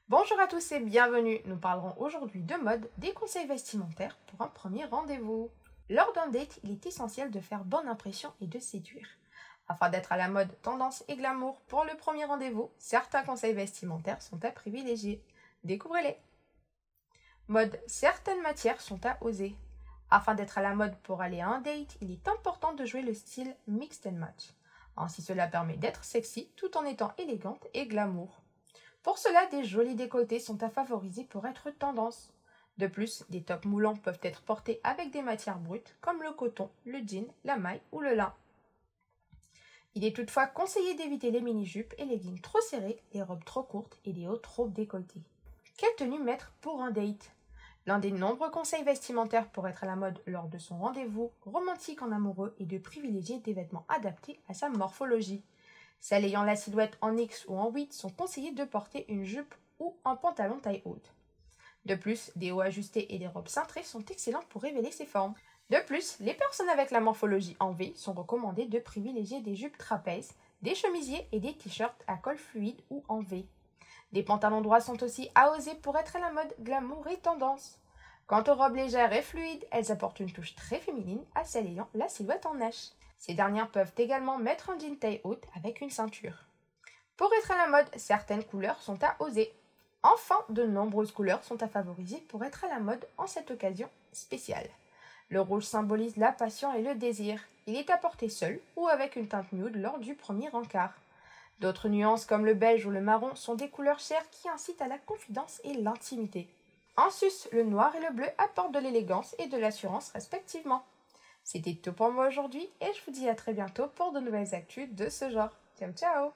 Bonjour à tous et bienvenue. Nous parlerons aujourd'hui de mode, des conseils vestimentaires pour un premier rendez-vous. Lors d'un date, il est essentiel de faire bonne impression et de séduire. Afin d'être à la mode, tendance et glamour pour le premier rendez-vous, certains conseils vestimentaires sont à privilégier. Découvrez-les. Mode, certaines matières sont à oser. Afin d'être à la mode pour aller à un date, il est important de jouer le style mix and match. Ainsi, cela permet d'être sexy tout en étant élégante et glamour. Pour cela, des jolis décolletés sont à favoriser pour être tendance. De plus, des tops moulants peuvent être portés avec des matières brutes comme le coton, le jean, la maille ou le lin. Il est toutefois conseillé d'éviter les mini-jupes et les jeans trop serrés, les robes trop courtes et les hauts trop décolletés. Quelle tenue mettre pour un date? L'un des nombreux conseils vestimentaires pour être à la mode lors de son rendez-vous romantique en amoureux est de privilégier des vêtements adaptés à sa morphologie. Celles ayant la silhouette en X ou en 8 sont conseillées de porter une jupe ou un pantalon taille haute. De plus, des hauts ajustés et des robes cintrées sont excellents pour révéler ses formes. De plus, les personnes avec la morphologie en V sont recommandées de privilégier des jupes trapèzes, des chemisiers et des t-shirts à col fluide ou en V. Des pantalons droits sont aussi à oser pour être à la mode glamour et tendance. Quant aux robes légères et fluides, elles apportent une touche très féminine à celles ayant la silhouette en H. Ces dernières peuvent également mettre un jean taille haute avec une ceinture. Pour être à la mode, certaines couleurs sont à oser. Enfin, de nombreuses couleurs sont à favoriser pour être à la mode en cette occasion spéciale. Le rouge symbolise la passion et le désir. Il est à porter seul ou avec une teinte nude lors du premier encart. D'autres nuances comme le beige ou le marron sont des couleurs chères qui incitent à la confidence et l'intimité. En sus, le noir et le bleu apportent de l'élégance et de l'assurance respectivement. C'était tout pour moi aujourd'hui et je vous dis à très bientôt pour de nouvelles actus de ce genre. Ciao ciao!